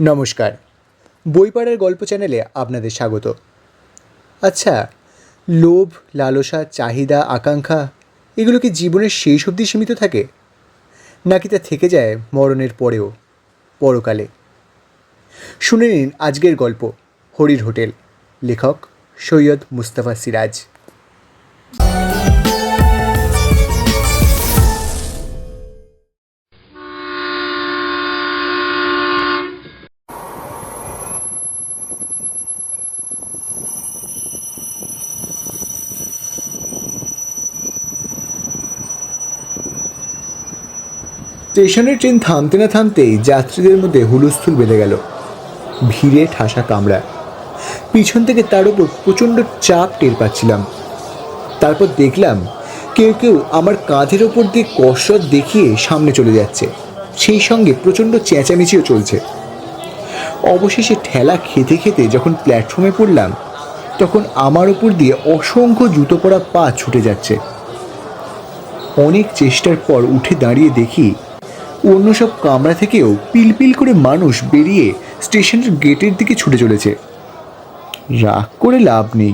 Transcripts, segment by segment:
নমস্কার, বইপাড়ার গল্প চ্যানেলে আপনাদের স্বাগত। আচ্ছা, লোভ, লালসা, চাহিদা, আকাঙ্ক্ষা এগুলো কি জীবনের শেষ অবধি সীমিত থাকে, নাকি তা থেকে যায় মরণের পরেও, পরকালে? শুনে নিন আজকের গল্প হরির হোটেল, লেখক সৈয়দ মুস্তাফা সিরাজ। স্টেশনের ট্রেন থামতে না থামতেই যাত্রীদের মধ্যে হুলস্থুল বেঁধে গেল। ভিড়ে ঠাসা কামরা, পিছন থেকে তার উপর প্রচণ্ড চাপ টের পাচ্ছিলাম। তারপর দেখলাম কেউ কেউ আমার কাঁধের ওপর দিয়ে কসরত দেখিয়ে সামনে চলে যাচ্ছে, সেই সঙ্গে প্রচণ্ড চেঁচামেচিও চলছে। অবশেষে ঠেলা খেতে খেতে যখন প্ল্যাটফর্মে পড়লাম, তখন আমার ওপর দিয়ে অসংখ্য জুতো পরা পা ছুটে যাচ্ছে। অনেক চেষ্টার পর উঠে দাঁড়িয়ে দেখি অন্য সব কামরা থেকেও পিলপিল করে মানুষ বেরিয়ে স্টেশনের গেটের দিকে ছুটে চলেছে। রাগ করে লাভ নেই,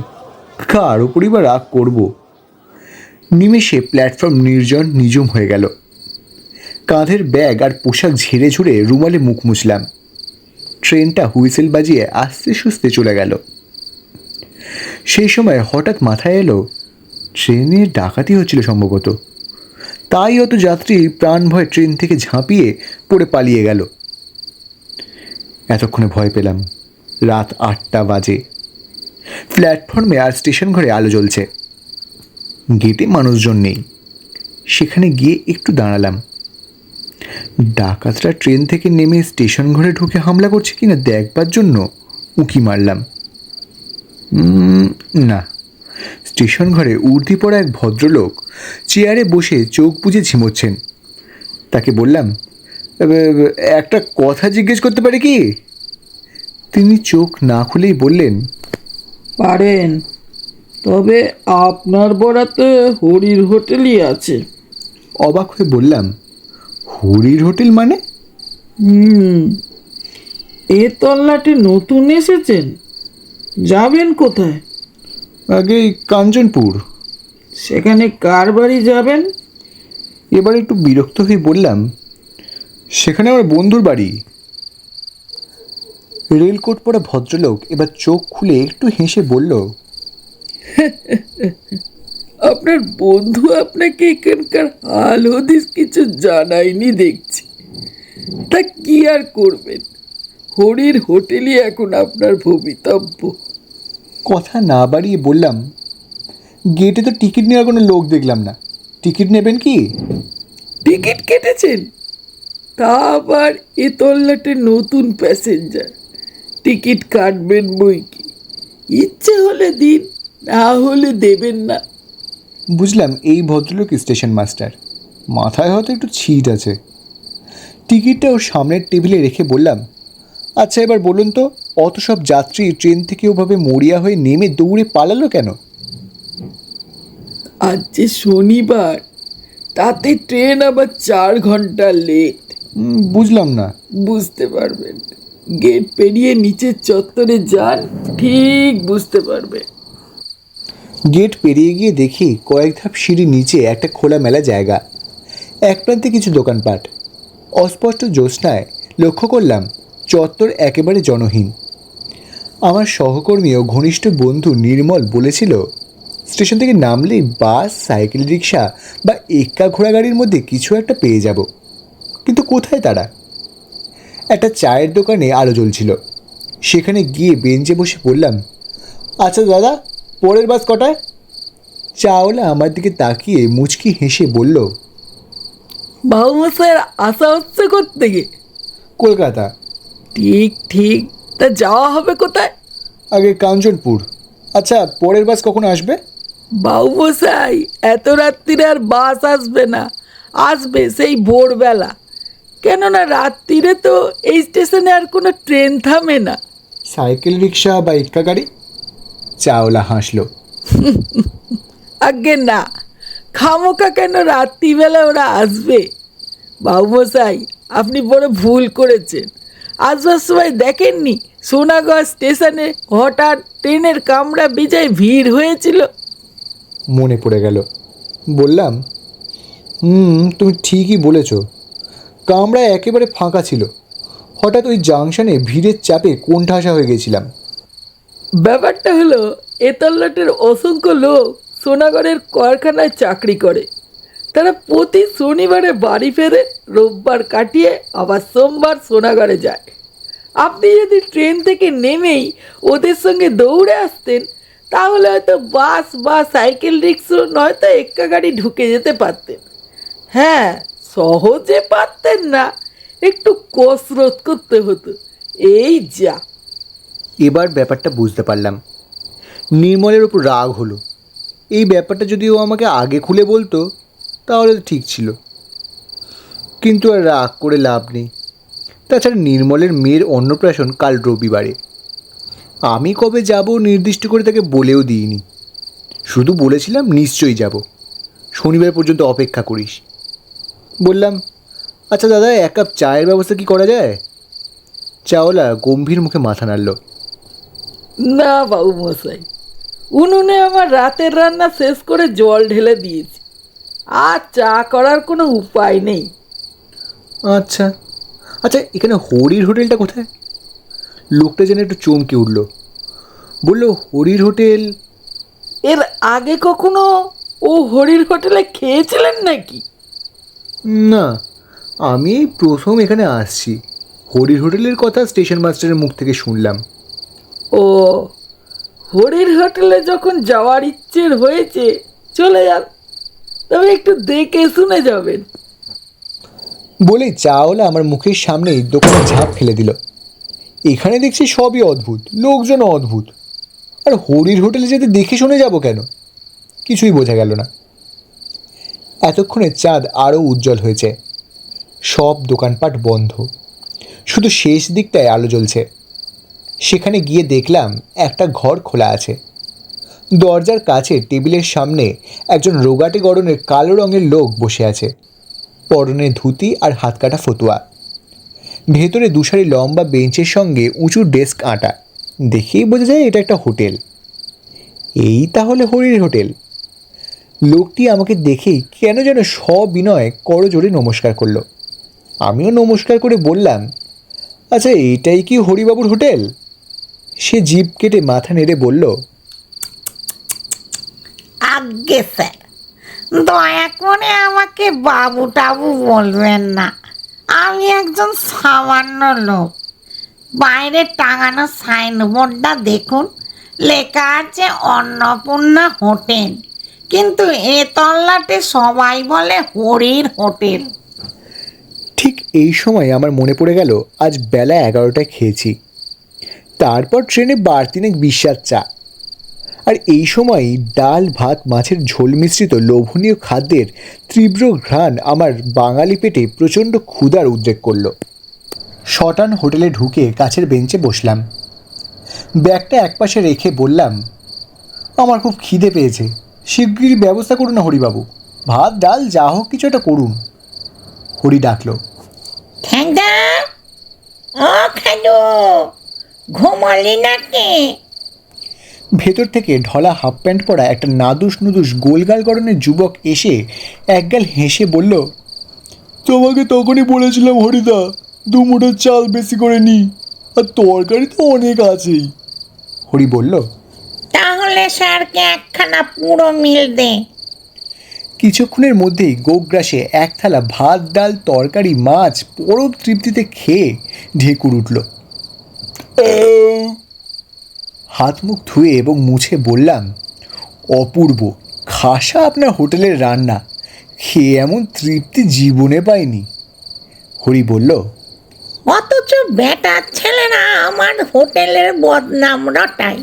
কার ওপরই বা রাগ করব। নিমেষে প্ল্যাটফর্ম নির্জন নিঝুম হয়ে গেল। কাঁধের ব্যাগ আর পোশাক ঝেড়ে ঝুড়ে রুমালে মুখ মুছলাম। ট্রেনটা হুইসেল বাজিয়ে আস্তে সুস্তে চলে গেল। সেই সময় হঠাৎ মাথায় এলো ট্রেনে ডাকাতি হচ্ছিল সম্ভবত, তাই অত যাত্রী প্রাণ ভয় ট্রেন থেকে ঝাঁপিয়ে পড়ে পালিয়ে গেল। এতক্ষণে ভয় পেলাম। রাত 8টা বাজে। প্ল্যাটফর্মে আর স্টেশন ঘরে আলো জ্বলছে, গেটে মানুষজন নেই। সেখানে গিয়ে একটু দাঁড়ালাম। ডাকাতরা ট্রেন থেকে নেমে স্টেশন ঘরে ঢুকে হামলা করছে কিনা দেখবার জন্য উঁকি মারলাম। না, স্টেশন ঘরে উর্দি পড়া এক ভদ্রলোক চেয়ারে বসে চোখ বুজে ঝিমোচ্ছেন। তাকে বললাম, একটা কথা জিজ্ঞেস করতে পারি কি? তিনি চোখ না খুলেই বললেন, পারেন, তবে আপনার বরাতে হরির হোটেলই আছে। অবাক হয়ে বললাম, হরির হোটেল মানে? এ তল্লাটে নতুন এসেছেন? যাবেন কোথায়? আগে কাঞ্চনপুর। সেখানে কার বাড়ি যাবেন? এবার একটু বিরক্ত হয়ে বললাম, সেখানে আমার বন্ধুর বাড়ি। রেলকোট পরা ভদ্রলোক এবার চোখ খুলে একটু হেসে বলল, আপনার বন্ধু আপনাকে এখানকার হাল হদিস কিছু জানায়নি দেখছি। তা কি আর করবেন, হরির হোটেলই এখন আপনার ভবিতব্য। কথা না বাড়িয়ে বললাম, গেটে তো টিকিট নেওয়ার কোনো লোক দেখলাম না, টিকিট নেবেন কি? টিকিট কেটেছেন? তা আবার এ তল্লাটে নতুন প্যাসেঞ্জার, টিকিট কাটবেন বই কি? ইচ্ছে হলে দিন, না হলে দেবেন না। বুঝলাম এই ভদ্রলোক স্টেশন মাস্টার, মাথায় হয়তো একটু ছিট আছে। টিকিটটা ওর সামনের টেবিলে রেখে বললাম, আচ্ছা এবার বলুন তো, অত সব যাত্রী ট্রেন থেকে ওভাবে মরিয়া হয়ে নেমে দৌড়ে পালালো কেন? আজ যে শনিবার, তাতে ট্রেন আবার 4 ঘন্টা লেট। বুঝলাম না। বুঝতে পারবেন, গেট পেরিয়ে নিচের চত্বরে যান, ঠিক বুঝতে পারবে। গেট পেরিয়ে গিয়ে দেখি কয়েক ধাপ সিঁড়ি নিচে একটা খোলামেলা জায়গা, এক প্রান্তে কিছু দোকানপাট। অস্পষ্ট জ্যোৎস্নায় লক্ষ্য করলাম চত্বর একেবারে জনহীন। আমার সহকর্মী ও ঘনিষ্ঠ বন্ধু নির্মল বলেছিল, স্টেশন থেকে নামলেই বাস, সাইকেল রিক্সা বা এক্কা ঘোড়া গাড়ির মধ্যে কিছু একটা পেয়ে যাব, কিন্তু কোথায় তারা? একটা চায়ের দোকানে আলো জ্বলছিল, সেখানে গিয়ে বেঞ্চে বসে বললাম, আচ্ছা দাদা, পরের বাস কটায়? চাওলা আমার দিকে তাকিয়ে মুচকি হেসে বলল, বাবুমশাইয়ের আশা হচ্ছে কোত্থেকে? কলকাতা। ঠিক ঠিক, তা যাওয়া হবে কোথায়? আগে কাঞ্চনপুর। আচ্ছা পরের বাস কখন আসবে? বাবুমশাই, এত রাত্রিরে আর বাস আসবে না, আসবে সেই ভোরবেলা। কেননা রাত্রিরে তো এই স্টেশনে আর কোনো ট্রেন থামে না। সাইকেল রিক্সা বা এক্কা গাড়ি? চাওলা হাসলো, আজ্ঞে না, খামোকা কেন রাত্রিবেলা ওরা আসবে? বাবুমশাই, আপনি বড় ভুল করেছেন। আসবার সময় দেখেননি সোনাগড় স্টেশনে হঠাৎ ট্রেনের কামরা বেজায় ভিড় হয়েছিল? মনে পড়ে গেল। বললাম, তুমি ঠিকই বলেছ, কামরা একেবারে ফাঁকা ছিল। হঠাৎ ওই জাংশনে ভিড়ের চাপে কোণঠাসা হয়ে গেছিলাম। ব্যাপারটা হলো, এ তল্লাটের অসংখ্য লোক সোনাগড়ের কারখানায় চাকরি করে। তারা প্রতি শনিবারে বাড়ি ফেরে, রোববার কাটিয়ে আবার সোমবার সোনাগড়ে যায়। আপনি যদি ট্রেন থেকে নেমেই ওদের সঙ্গে দৌড়ে আসতেন, তাহলে হয়তো বাস বা সাইকেল রিক্সা নয়তো এক্কা গাড়ি ঢুকে যেতে পারতেন। হ্যাঁ, সহজে পারতেন না, একটু কসরত করতে হতো, এই যা। এবার ব্যাপারটা বুঝতে পারলাম। নির্মলের ওপর রাগ হলো। এই ব্যাপারটা যদি ও আমাকে আগে খুলে বলতো তাহলে তো ঠিক ছিল, কিন্তু আর রাগ করে লাভ নেই। তাছাড়া নির্মলের মেয়ের অন্নপ্রাশন কাল রবিবারে। আমি কবে যাব নির্দিষ্ট করে তাকে বলেও দিইনি, শুধু বলেছিলাম নিশ্চয়ই যাব, শনিবার পর্যন্ত অপেক্ষা করিস। বললাম, আচ্ছা দাদা, 1 কাপ চায়ের ব্যবস্থা কি করা যায়? চাওলা গম্ভীর মুখে মাথা নাড়ল। না বাবু মশাই, উনুনে আমার রাতের রান্না শেষ করে জল ঢেলে দিয়েছি, আর চা করার কোনো উপায় নেই। আচ্ছা আচ্ছা, এখানে হরির হোটেলটা কোথায়? লোকটা যেন একটু চমকে উঠল। বলল, হরির হোটেল? এর আগে কখনো ও হরির হোটেলে খেয়েছিলেন নাকি? না, আমি এই প্রথম এখানে আসছি। হরির হোটেলের কথা স্টেশন মাস্টারের মুখ থেকে শুনলাম। ও, হরির হোটেলে যখন যাওয়ার ইচ্ছে হয়েছে চলে যান, তবে একটু দেখে শুনে যাবেন। বলেই চাওলা আমার মুখের সামনেই দোকানে ঝাঁপ ফেলে দিল। এখানে দেখছি সবই অদ্ভুত, লোকজনও অদ্ভুত, আর হরির হোটেলে যেতে দেখে শুনে যাব কেন? কিছুই বোঝা গেল না। এতক্ষণে চাঁদ আরও উজ্জ্বল হয়েছে। সব দোকানপাট বন্ধ, শুধু শেষ দিকটায় আলো জ্বলছে। সেখানে গিয়ে দেখলাম একটা ঘর খোলা আছে। দরজার কাছে টেবিলের সামনে একজন রোগাটে গড়নের কালো রঙের লোক বসে আছে, পরনে ধুতি আর হাতকাটা ফতুয়া। ভেতরে দুসারি লম্বা বেঞ্চের সঙ্গে উঁচু ডেস্ক আঁটা। দেখেই বোঝা যায় এটা একটা হোটেল। এই তাহলে হরির হোটেল। লোকটি আমাকে দেখেই কেন যেন সবিনয় করজোড়ে নমস্কার করলো। আমিও নমস্কার করে বললাম, আচ্ছা এটাই কি হরিবাবুর হোটেল? সে জিভ কেটে মাথা নেড়ে বলল, আজ্ঞে স্যার, দয়া করে আমাকে বাবু টাবু বলবেন না। আমি একজন সামান্য লোক। বাইরে টাঙানো সাইনবোর্ডটা দেখুন, লেখা আছে অন্নপূর্ণা হোটেল, কিন্তু এ তল্লাটে সবাই বলে হরির হোটেল। ঠিক এই সময় আমার মনে পড়ে গেল আজ বেলা 11টায় খেয়েছি। তারপর ট্রেনে বাড়তিনেক বিশ্বাস চা, আর এই সময়ই ডাল ভাত মাছের ঝোল মিশ্রিত লোভনীয় খাদ্যের তীব্র ঘ্রাণ আমার বাঙালি পেটে প্রচণ্ড ক্ষুধার উদ্রেক করল। শটান হোটেলে ঢুকে কাছের বেঞ্চে বসলাম। ব্যাগটা একপাশে রেখে বললাম, আমার খুব খিদে পেয়েছে, শিগগিরই ব্যবস্থা করুন না হরিবাবু, ভাত ডাল যা হোক কিছু একটা করুন। হরি ডাকলো, ঠ্যাংদা, ও খালু, ঘুমালি নাকি? ভেতর থেকে ঢলা হাফ প্যান্ট পরা একটা নাদুস নুদুস গোলগাল গড়নের যুবক এসে একগাল হেসে বলল, তোমাকে তখনই বলেছিলাম হরিদা, 2 মুঠো চাল বেশি করে নি, আর তরকারি তো অনেক আছেই। হরি বলল, তাহলে স্যারকে একখানা পুরো মিল দে। কিছুক্ষণের মধ্যেই গোগ্রাসে 1 থালা ভাত ডাল তরকারি মাছ পরম তৃপ্তিতে খেয়ে ঢেকুর উঠল। হাত মুখ ধুয়ে এবং মুছে বললাম, অপূর্ব, খাসা আপনার হোটেলের রান্না, খেয়ে এমন তৃপ্তি জীবনে পাইনি। হরি বলল, অথচ বেটার ছেলেরা আমার হোটেলের বদনাম রটায়।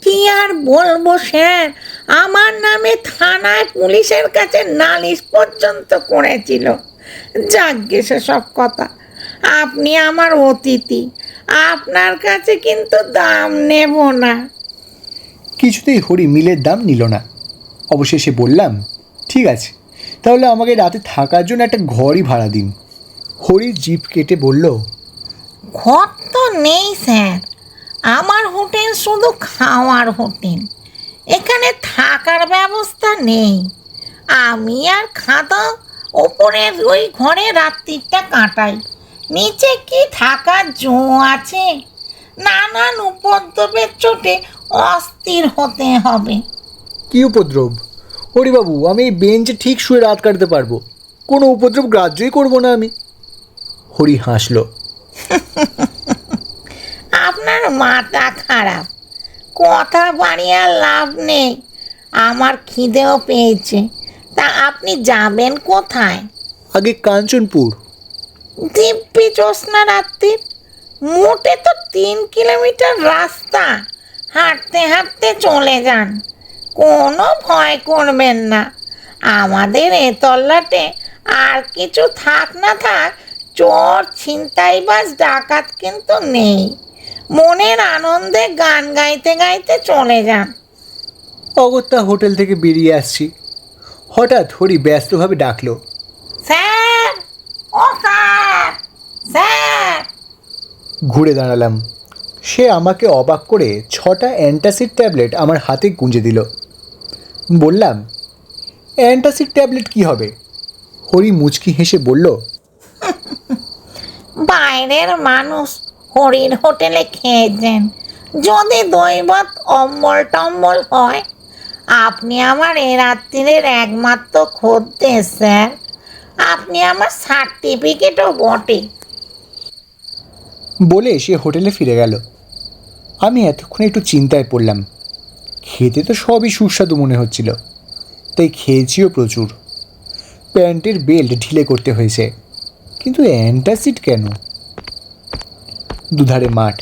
কি আর বলবো স্যার, আমার নামে থানায় পুলিশের কাছে নালিশ পর্যন্ত করেছিল। যাকগে সেসব কথা, আপনি আমার অতিথি, আপনার কাছে কিন্তু দাম নেব না। কিছুতেই হরি মিলের দাম নিল না। অবশেষে বললাম, ঠিক আছে, তাহলে আমাকে রাতে থাকার জন্য একটা ঘরই ভাড়া দিন। হরি জিভ কেটে বলল, ঘর তো নেই স্যার, আমার হোটেল শুধু খাওয়ার হোটেল, এখানে থাকার ব্যবস্থা নেই। আমি আর খাদা ওপরের ওই ঘরে রাত্রিটা কাটাই, নিচে কি থাকার জো আছে? নানান উপদ্রবের চোটে অস্থির হতে হবে। কি উপদ্রব? হরিবাবু, আমি এই বেঞ্চে ঠিক শুয়ে রাত কাটাতে পারবো, কোনো উপদ্রব গ্রাহ্যই করবো না আমি। হরি হাসল। আপনার মাথা খারাপ, কথা বাড়িয়ে আর লাভ নেই। আমার খিদেও পেয়েছে, তা আপনি যাবেন কোথায়? আগে কাঞ্চনপুর। দিব্যি জ্যোৎস্না রাত্রির, মোটে তো 3 কিলোমিটার রাস্তা, হাঁটতে হাঁটতে চলে যান, কোনো ভয় করবেন না। আমাদের এ তল্লাটে আর কিছু থাক না থাক, চোর ছিনতাইবাজ ডাকাত কিন্তু নেই। মনের আনন্দে গান গাইতে গাইতে চলে যান। অগত্যা হোটেল থেকে বেরিয়ে আসছি, হঠাৎ হরি ব্যস্তভাবে ডাকলো, স্যার, ও স্যার, স্যার। ঘুরে দাঁড়ালাম। সে আমাকে অবাক করে 6টা অ্যান্টাসিড ট্যাবলেট আমার হাতে গুঁজে দিল। বললাম, অ্যান্টাসিড ট্যাবলেট কি হবে? হরি মুচকি হেসে বলল, বাইরের মানুষ হরির হোটেলে খেয়েছেন, যদি দৈবাত অম্বল টম্বল হয়। আপনি আমার এ রাত্রির একমাত্র খদ্দের স্যার, আপনি আমার সার্টিফিকেটও বটে। বলে সে হোটেলে ফিরে গেল। আমি এতক্ষণে একটু চিন্তায় পড়লাম। খেতে তো সবই সুস্বাদু মনে হচ্ছিল, তাই খেয়েছিও প্রচুর। প্যান্টের বেল্ট ঢিলে করতে হয়েছে, কিন্তু অ্যান্টাসিড কেন? দুধারে মাঠ,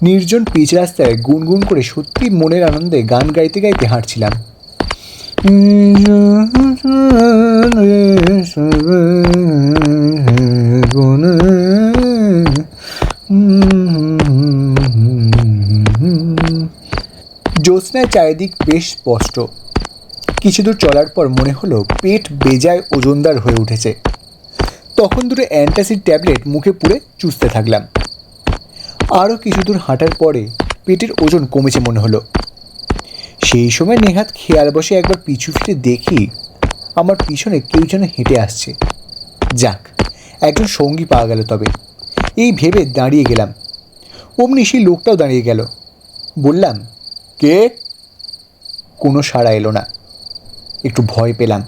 নির্জন পিচ রাস্তায় গুনগুন করে সত্যি মনের আনন্দে গান গাইতে গাইতে হাঁটছিলাম। জ্যোৎস্নায় চারিদিক বেশ স্পষ্ট। কিছু দূর চলার পর মনে হলো পেট বেজায় ওজনদার হয়ে উঠেছে। তখন দুটো অ্যান্টাসিড ট্যাবলেট মুখে পুরে চুষতে থাকলাম। আরও কিছু দূর হাঁটার পরে পেটের ওজন কমেছে মনে হলো। সেই সময় নেহাত খেয়াল বসে একবার পিছু ফিরে দেখি আমার পিছনে কেউ যেন হেঁটে আসছে। যাক, একজন সঙ্গী পাওয়া গেল তবে, এই ভেবে দাঁড়িয়ে গেলাম। অমনি সেই লোকটাও দাঁড়িয়ে গেল। বললাম, কে? কোনো সাড়া এলো না। একটু ভয় পেলাম।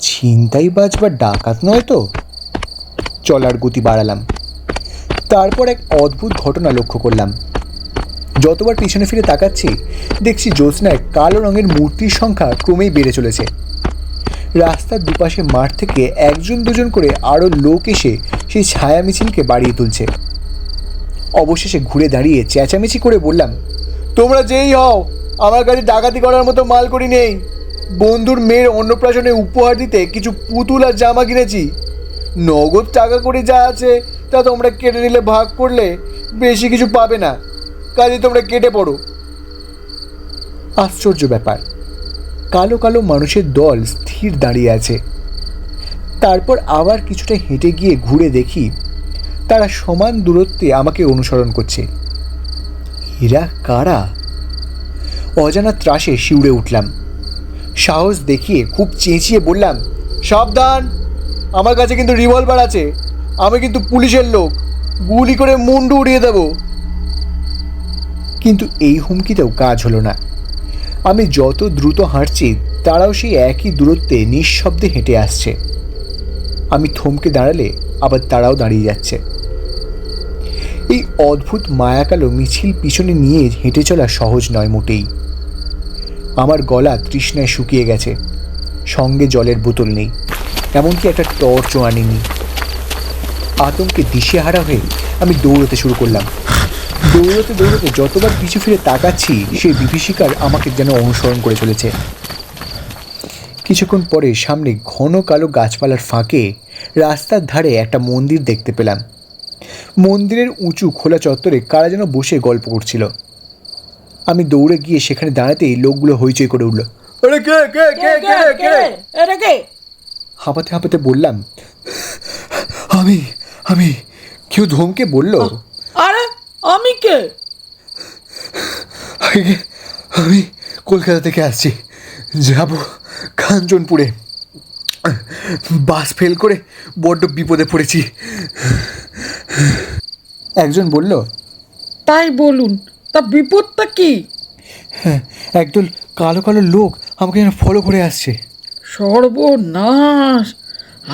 ছিনতাইবাজ বা ডাকাত নয় তো? চলার গতি বাড়ালাম। তারপর এক অদ্ভুত ঘটনা লক্ষ্য করলাম। যতবার পিছনে ফিরে তাকাচ্ছি দেখছি জ্যোৎস্নায় কালো রঙের মূর্তির সংখ্যা ক্রমেই বেড়ে চলেছে। রাস্তার দুপাশে মাঠ থেকে একজন দুজন করে আরও লোক এসে সেই ছায়া মিছিলকে বাড়িয়ে তুলছে। অবশেষে ঘুরে দাঁড়িয়ে চেঁচামেচি করে বললাম, তোমরা যেই হও, আমার কাছে ডাকাতি করার মতো মাল করি নেই। বন্ধুর মেয়ের অন্নপ্রাশনে উপহার দিতে কিছু পুতুল আর জামা কিনেছি। নগদ টাকা করে যা আছে তা তোমরা কেটে নিলে ভাগ করলে বেশি কিছু পাবে না, কাজে তোমরা কেটে পড়ো। আশ্চর্য ব্যাপার, কালো কালো মানুষের দল স্থির দাঁড়িয়ে আছে। তারপর আবার কিছুটা হেঁটে গিয়ে ঘুরে দেখি তারা সমান দূরত্বে আমাকে অনুসরণ করছে। এরা কারা? অজানা ত্রাসে শিউরে উঠলাম। সাহস দেখিয়ে খুব চেঁচিয়ে বললাম, সাবধান, আমার কাছে কিন্তু রিভলভার আছে, আমি কিন্তু পুলিশের লোক, গুলি করে মুন্ডু উড়িয়ে দেব। কিন্তু এই হুমকিতেও কাজ হলো না। আমি যত দ্রুত হাঁটছি তারাও সেই একই দূরত্বে নিঃশব্দে হেঁটে আসছে। আমি থমকে দাঁড়ালে আবার তারাও দাঁড়িয়ে যাচ্ছে। এই অদ্ভুত মায়াকালো মিছিল পিছনে নিয়ে হেঁটে চলা সহজ নয় মোটেই। আমার গলা তৃষ্ণায় শুকিয়ে গেছে, সঙ্গে জলের বোতল নেই, এমনকি একটা টর্চও আনিনি। আতঙ্কে দিশেহারা হয়ে আমি দৌড়তে শুরু করলাম। দৌড়তে দৌড়তে যতবার পিছু ফিরে তাকাচ্ছি সেই বিভীষিকার আমাকে যেন অনুসরণ করে চলেছে। কিছুক্ষণ পরে সামনে ঘন কালো গাছপালার ফাঁকে রাস্তার ধারে একটা মন্দির দেখতে পেলাম। মন্দিরের উঁচু খোলা চত্বরে কারা যেন বসে গল্প করছিল। আমি দৌড়ে গিয়ে সেখানে দাঁড়াতেই লোকগুলো হইচই করে উঠল। হাঁপাতে হাঁপাতে বললাম, আমি আমি কেউ ধমকে বলল, আরে আমি কে? আমি কলকাতা থেকে আসছি, যাব কাঞ্চনপুরে। বাস ফেল করে বড্ড বিপদে পড়েছি। একজন বলল, তাই বলুন, তা বিপদটা কি? হ্যাঁ, একদল কালো কালো লোক আমাকে যেন ফলো করে আসছে। সর্বনাশ!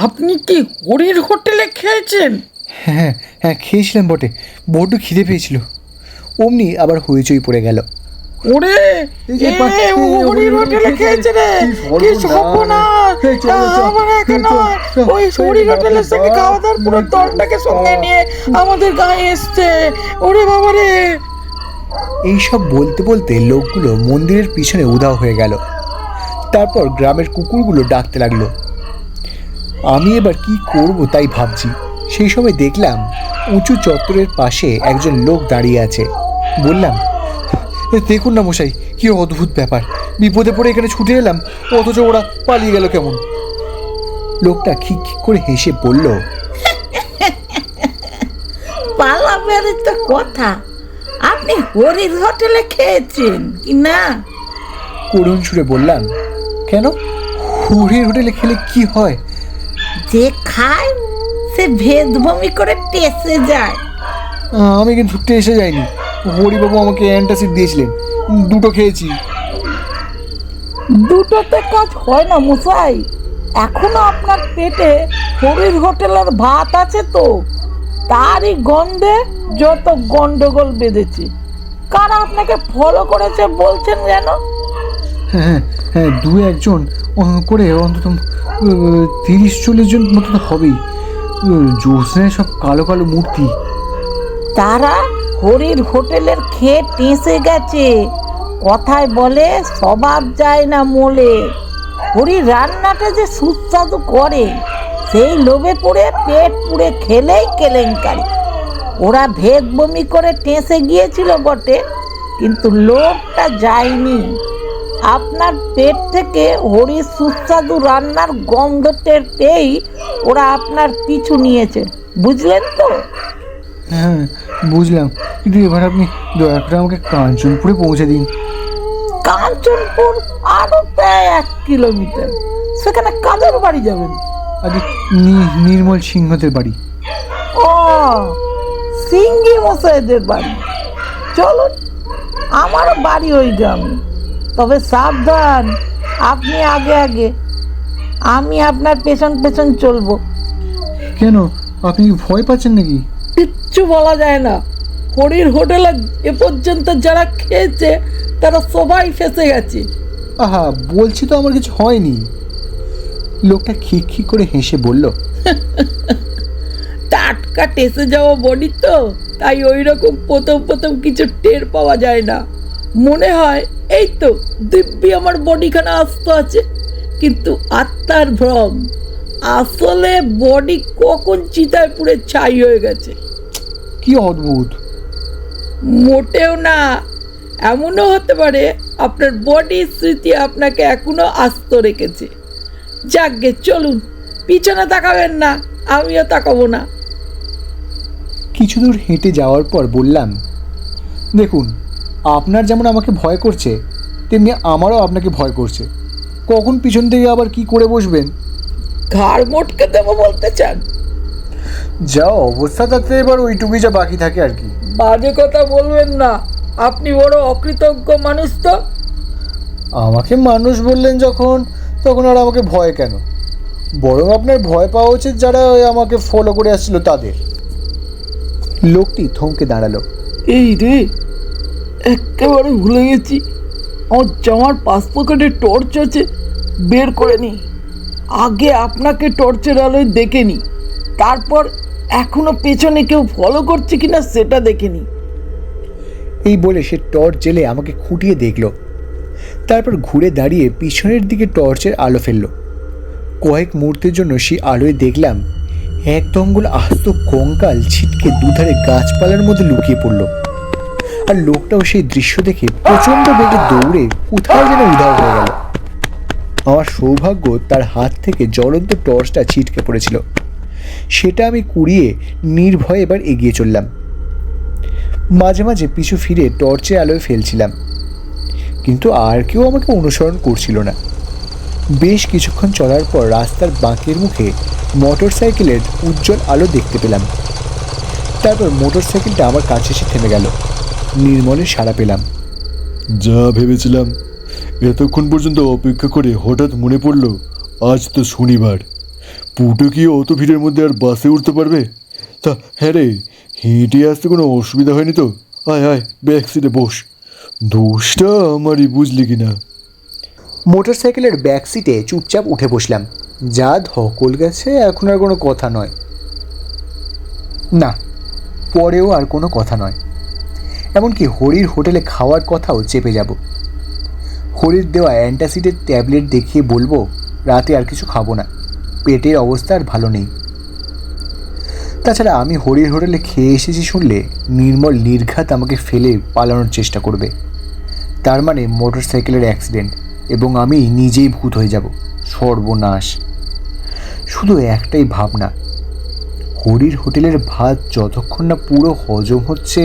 আপনি কি হরির হোটেলে খেয়েছেন? হ্যাঁ হ্যাঁ, খেয়েছিলাম বটে, বড্ড খিদে পেয়েছিল। অমনি আবার হইচই পড়ে গেল। ওরে, হরির হোটেলে খেয়েছে রে! কি সর্বনাশ! আমার একা নয়, ওই হরির হোটেলের সঙ্গে খাওয়া দাওয়ার পুরো দলটাকে সঙ্গে নিয়ে আমাদের গায়ে এসছে। ওরে বাবা রে! এইসব বলতে বলতে লোকগুলো মন্দিরের পিছনে উধাও হয়ে গেল। তারপর গ্রামের কুকুরগুলো ডাকতে লাগলো। আমি এবার কি করব তাই ভাবছি। সেই সময় দেখলাম উঁচু চত্বরের পাশে একজন লোক দাঁড়িয়ে আছে। বললাম, দেখুন না মশাই, কি অদ্ভুত ব্যাপার, বিপদে পড়ে এখানে ছুটে এলাম, অথচ ওরা পালিয়ে গেল কেমন? লোকটা খিক খিক করে হেসে বলল, পালাবের তো কথা, আপনি হরির হোটেলে খেয়েছেন কি না? করুণ সুরে বললাম, কেন, হরির হোটেলে খেলে কি হয়? যে খায় সে ভেদ বমি করে টেসে যায়। আমি কিন্তু এসে যাইনি, হরিবাবু আমাকে অ্যান্টাসিড দিয়েছিলেন, দুটো খেয়েছি। দুটোতে কাজ হয় না মশাই, এখনো আপনার পেটে হরির হোটেলের ভাত আছে তো, তারই গন্ধে যত গন্ডগোল বেঁধেছে। কারা আপনাকে ফলো করেছে বলছেন যেন? হ্যাঁ হ্যাঁ, দু একজন করে অন্তত 30-40 জন মতো তো হবেই। জ্যোৎস্নায় সব কালো কালো মূর্তি। তারা হরির হোটেলের খেয়ে টেসে গেছে। কথায় বলে স্বভাব যায় না মোলে। হরির রান্নাটা যে সুস্বাদু করে, সেই লোভে পড়ে পেট পুড়ে খেলেই কেলেঙ্কারি। ওরা ভেদ বমি করে টেসে গিয়েছিল বটে, কিন্তু লোভটা যায়নি। আপনার পেট থেকে হরির সুস্বাদু রান্নার গন্ধ টের পেয়েই ওরা আপনার পিছু নিয়েছে, বুঝলেন তো? হ্যাঁ বুঝলাম, কিন্তু এবার আপনি দয়া করে আমাকে কাঞ্চনপুরে পৌঁছে দিন। কাঞ্চনপুর আরো প্রায় 1 কিলোমিটার। সেখানে কাদের বাড়ি যাবেন? আগে নির্মল সিংহদের বাড়ি। ও, সিঙ্গি মশাইদের বাড়ি। চলুন, আমারও বাড়ি ওই গ্রামে। তবে সাবধান, আপনি আগে আগে, আমি আপনার পেছন পেছন চলবো। কেন, আপনি কি ভয় পাচ্ছেন নাকি? কিচ্ছু বলা যায় না। হরির হোটেলে এ পর্যন্ত যারা খেয়েছে তারা সবাই ফেঁসে গেছে। আহা, বলছি তো আমার কিছু হয়নি। লোকটা খিক খিক করে হেসে বলল, টাটকা টেসে যাওয়া বডি তো, তাই ওই রকম প্রথম প্রথম কিছু টের পাওয়া যায় না। মনে হয় এই তো দিব্যি আমার বডিখানা আস্ত আছে, কিন্তু আত্মার ভ্রম। আসলে বডি কখন চিতায় পুড়ে ছাই হয়ে গেছে। কি অদ্ভুত! মোটেও না, এমনও হতে পারে আপনার বডির স্মৃতি আপনাকে এখনো আস্ত রেখেছে। যাকগে, চলুন, পিছনে তাকাবেন না, আমিও তাকাবো না। কিছু দূর হেঁটে যাওয়ার পর বললাম, দেখুন, আপনার যেমন আমাকে ভয় করছে, তেমনি আমারও আপনাকে ভয় করছে। কখন পিছন থেকে আবার কি করে বসবেন? ঘাড় মোটকে দেবো বলতে চান? যা অবস্থা তাতে এবার ওইটুকুই যা বাকি থাকে আর কি। বাজে কথা বলবেন না, আপনি বড় অকৃতজ্ঞ মানুষ তো। আমাকে মানুষ বললেন যখন, তখন আর আমাকে ভয় কেন? বরং আপনার ভয় পাওয়া উচিত যারা আমাকে ফলো করে আসছিল তাদের। লোকটি থমকে দাঁড়ালো। এই রে, একেবারে ভুলে গেছি, আমার জামার পাশ পকেটে টর্চ আছে, বের করে নি। আগে আপনাকে টর্চের আলোয় দেখে নি, তারপর এখনো পেছনে কেউ ফলো করছে কিনা সেটা দেখে নি। এই বলে সে টর্চ জেলে আমাকে খুঁটিয়ে দেখল। তারপর ঘুরে দাঁড়িয়ে পিছনের দিকে টর্চের আলো ফেলল। কয়েক মুহূর্তের জন্য সেই আলোয় দেখলাম এক দঙ্গল আস্ত কঙ্কাল ছিটকে দুধারে গাছপালার মধ্যে লুকিয়ে পড়ল। আর লোকটাও সেই দৃশ্য দেখে প্রচণ্ড বেগে দৌড়ে কোথাও যেন উধাও হয়ে গেল। আমার সৌভাগ্য তার হাত থেকে জ্বলন্ত টর্চটা ছিটকে পড়েছিল। সেটা আমি কুড়িয়ে নির্ভয়ে এবার এগিয়ে চললাম। মাঝে মাঝে পিছু ফিরে টর্চের আলোয় ফেলছিলাম, কিন্তু আর কেউ আমাকে অনুসরণ করছিল না। বেশ কিছুক্ষণ চলার পর রাস্তার বাঁকের মুখে মোটর সাইকেলের উজ্জ্বল আলো দেখতে পেলাম। তারপর মোটর সাইকেলটা আমার কাছে এসে থেমে গেল। নির্মলের সাড়া পেলাম। যা ভেবেছিলাম, এতক্ষণ পর্যন্ত অপেক্ষা করে হঠাৎ মনে পড়ল আজ তো শনিবার। পুটু কি অত ভিড়ের মধ্যে আর বাসে উঠতে পারবে? তা হ্যাঁ রে, হেঁটে আসতে কোনো অসুবিধা হয়নি তো? আয় আয়, ব্যাক সিটে বস। দোষটা আমারই, বুঝলি কি না? মোটর সাইকেলের ব্যাক সিটে চুপচাপ উঠে বসলাম। যা ধকল গেছে, এখন আর কোনো কথা নয়। না, পরেও আর কোনো কথা নয়। এমনকি হরির হোটেলে খাওয়ার কথাও চেপে যাব। হরির দেওয়া অ্যান্টাসিডের ট্যাবলেট দেখিয়ে বলবো রাতে আর কিছু খাবো না, পেটের অবস্থা আর ভালো নেই। তাছাড়া আমি হরির হোটেলে খেয়ে এসেছি শুনলে নির্মল নির্ঘাত আমাকে ফেলে পালানোর চেষ্টা করবে। তার মানে মোটর সাইকেলের অ্যাক্সিডেন্ট, এবং আমি নিজেই ভূত হয়ে যাব। সর্বনাশ। শুধু একটাই ভাবনা, হরির হোটেলের ভাত যতক্ষণ না পুরো হজম হচ্ছে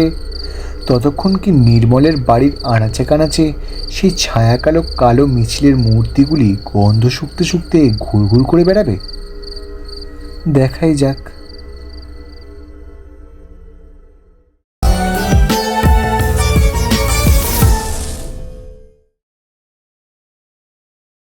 ততক্ষণ কি নির্মলের বাড়ির আনাচে কানাচে সেই ছায়াকালো কালো মিছিলের মূর্তিগুলি গন্ধ শুকতে শুকতে ঘুরঘুর করে বেড়াবে? দেখাই যাক।